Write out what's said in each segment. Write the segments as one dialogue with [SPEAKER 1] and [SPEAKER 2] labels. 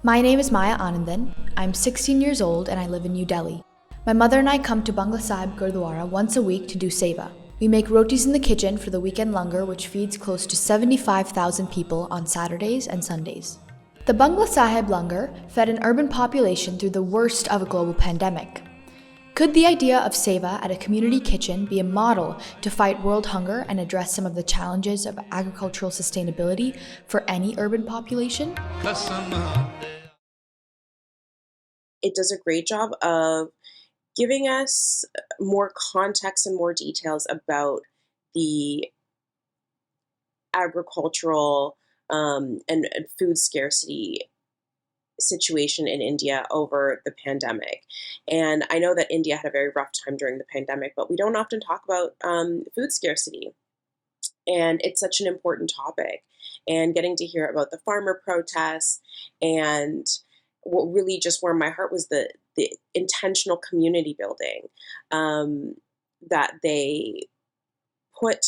[SPEAKER 1] My name is Maya Anandan. I'm 16 years old and I live in New Delhi. My mother and I come to Bangla Sahib Gurdwara once a week to do SEVA. We make rotis in the kitchen for the weekend langar, which feeds close to 75,000 people on Saturdays and Sundays. The Bangla Sahib langar fed an urban population through the worst of a global pandemic. Could the idea of SEVA at a community kitchen be a model to fight world hunger and address some of the challenges of agricultural sustainability for any urban population?
[SPEAKER 2] It does a great job of giving us more context and more details about the agricultural and food scarcity situation in India over the pandemic. And I know that India had a very rough time during the pandemic, but we don't often talk about food scarcity. And it's such an important topic. And getting to hear about the farmer protests and what really just warmed my heart was the intentional community building, that they put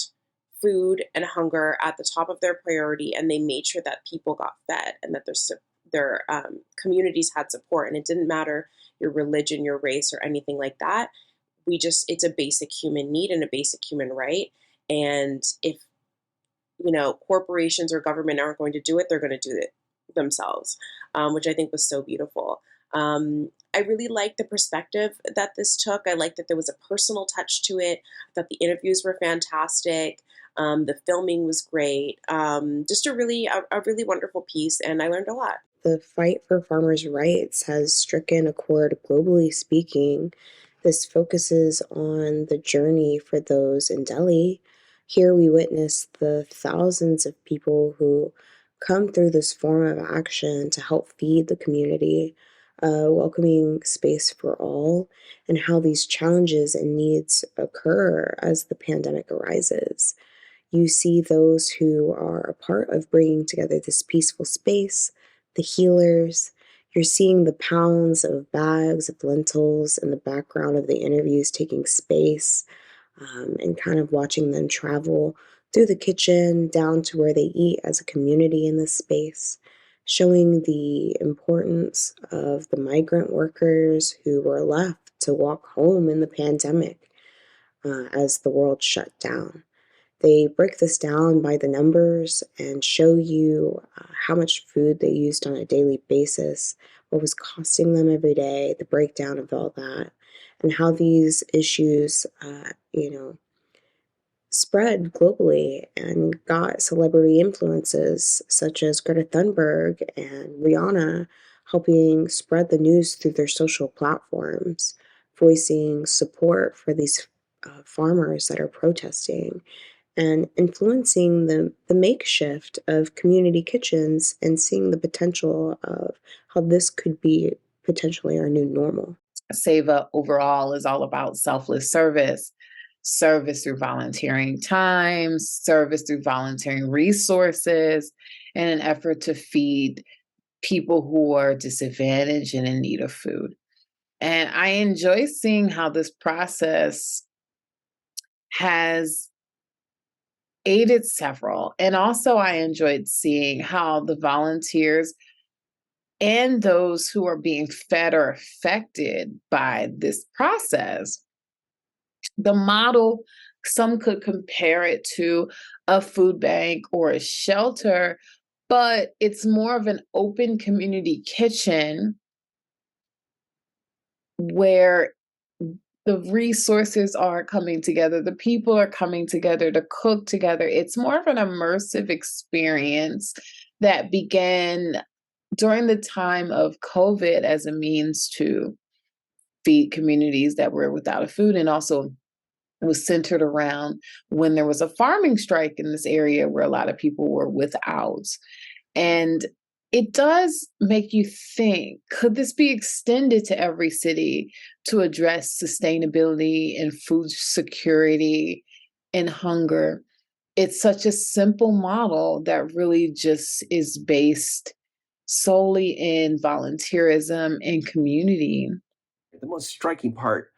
[SPEAKER 2] food and hunger at the top of their priority, and they made sure that people got fed and that their communities had support. And it didn't matter your religion, your race, or anything like that. It's a basic human need and a basic human right. And if corporations or government aren't going to do it, they're going to do it themselves, which I think was so beautiful. I really liked the perspective that this took. I liked that there was a personal touch to it. I thought the interviews were fantastic. The filming was great. Just a really wonderful piece, and I learned a lot.
[SPEAKER 3] The fight for farmers' rights has stricken a chord globally speaking. This focuses on the journey for those in Delhi. Here we witness the thousands of people who come through this form of action to help feed the community, a welcoming space for all, and how these challenges and needs occur as the pandemic arises. You see those who are a part of bringing together this peaceful space, the healers. You're seeing the pounds of bags of lentils in the background of the interviews taking space, and kind of watching them travel through the kitchen down to where they eat as a community in this space, showing the importance of the migrant workers who were left to walk home in the pandemic as the world shut down. They break this down by the numbers and show you how much food they used on a daily basis, what was costing them every day, the breakdown of all that, and how these issues, spread globally and got celebrity influences such as Greta Thunberg and Rihanna helping spread the news through their social platforms, voicing support for these farmers that are protesting and influencing the makeshift of community kitchens and seeing the potential of how this could be potentially our new normal.
[SPEAKER 4] SEVA overall is all about selfless service, service through volunteering time, service through volunteering resources, in an effort to feed people who are disadvantaged and in need of food. And I enjoy seeing how this process has aided several. And also, I enjoyed seeing how the volunteers and those who are being fed or affected by this process, the model, some could compare it to a food bank or a shelter, but it's more of an open community kitchen where the resources are coming together, the people are coming together to cook together. It's more of an immersive experience that began during the time of COVID as a means to feed communities that were without a food, and also was centered around when there was a farming strike in this area where a lot of people were without. And it does make you think, could this be extended to every city to address sustainability and food security and hunger? It's such a simple model that really just is based solely in volunteerism and community.
[SPEAKER 5] The most striking part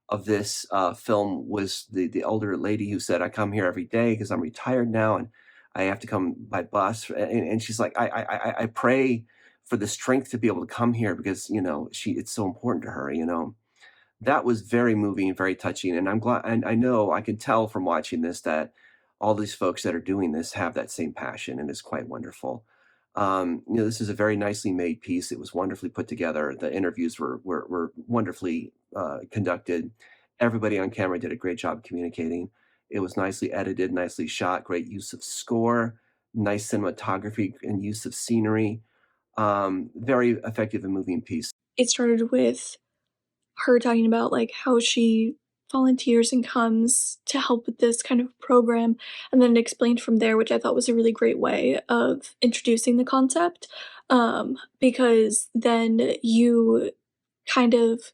[SPEAKER 5] of this film was the older lady who said, "I come here every day because I'm retired now and I have to come by bus." And she's like, I pray for the strength to be able to come here because, it's so important to her, that was very moving, very touching, and I'm glad and I know I can tell from watching this that all these folks that are doing this have that same passion, and it's quite wonderful. This is a very nicely made piece. It was wonderfully put together. The interviews were wonderfully conducted. Everybody on camera did a great job communicating. It was nicely edited, nicely shot, great use of score, nice cinematography and use of scenery. Very effective and moving piece.
[SPEAKER 6] It started with her talking about like how she volunteers and comes to help with this kind of program, and then it explained from there, which I thought was a really great way of introducing the concept, because then you kind of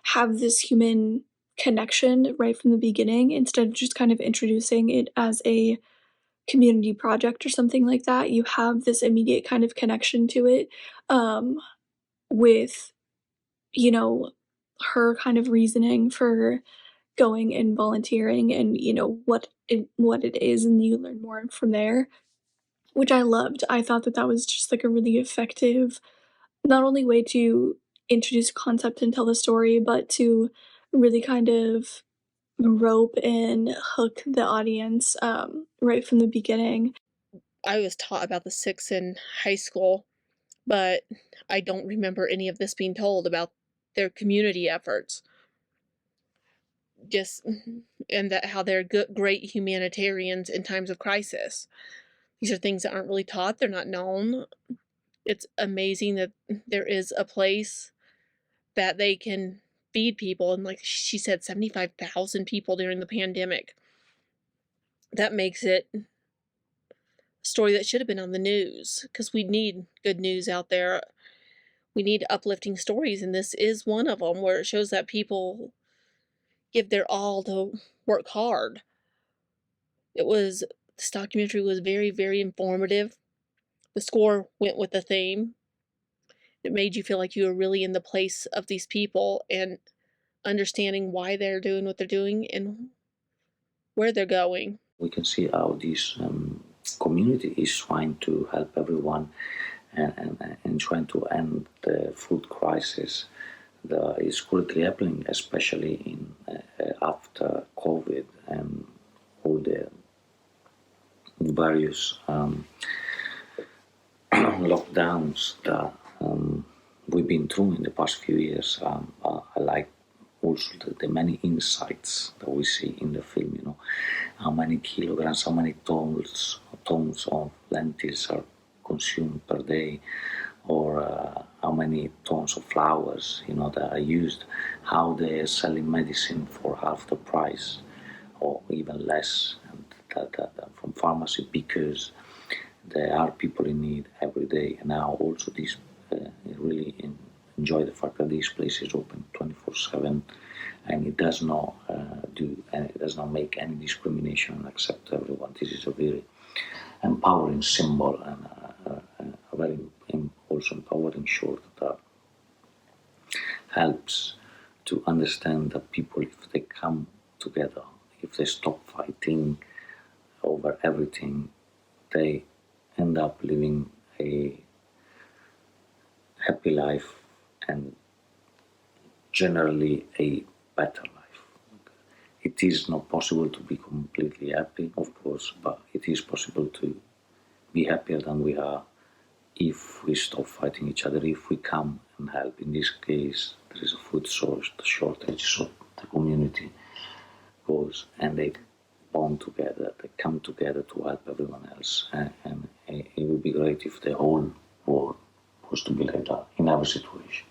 [SPEAKER 6] have this human connection right from the beginning instead of just kind of introducing it as a community project or something like that. You have this immediate kind of connection to it, with, you know, her kind of reasoning for going and volunteering and, what it is, and you learn more from there, which I loved. I thought that that was just, like, a really effective not only way to introduce a concept and tell the story, but to really kind of rope and hook the audience, right from the beginning.
[SPEAKER 7] I was taught about the Six in high school, but I don't remember any of this being told about their community efforts. Just and that how they're good, great humanitarians in times of crisis. These are things that aren't really taught. They're not known. It's amazing that there is a place that they can feed people, and like she said, 75,000 people during the pandemic. That makes it a story that should have been on the news because we need good news out there. We need uplifting stories, and this is one of them where it shows that people give their all to work hard. This documentary was very, very informative. The score went with the theme. It made you feel like you were really in the place of these people and understanding why they're doing what they're doing and where they're going.
[SPEAKER 8] We can see how this community is trying to help everyone and trying to end the food crisis that is currently happening, especially in after COVID and all the various lockdowns that we've been through in the past few years. I like also the many insights that we see in the film, how many kilograms, how many tons of lentils are consumed per day, or how many tons of flowers, that are used, how they're selling medicine for half the price or even less and that from pharmacy because there are people in need every day. And now also this really enjoy the fact that this place is open 24/7 and it does not it does not make any discrimination and accept everyone. This is a very empowering symbol and a very also empowering short that helps to understand that people, if they come together, if they stop fighting over everything, they end up living a happy life and generally a better life. It is not possible to be completely happy, of course, but it is possible to be happier than we are if we stop fighting each other, if we come and help. In this case, there is a food shortage, so the community goes and they bond together, they come together to help everyone else. And it would be great if the whole world was to be like that in every situation.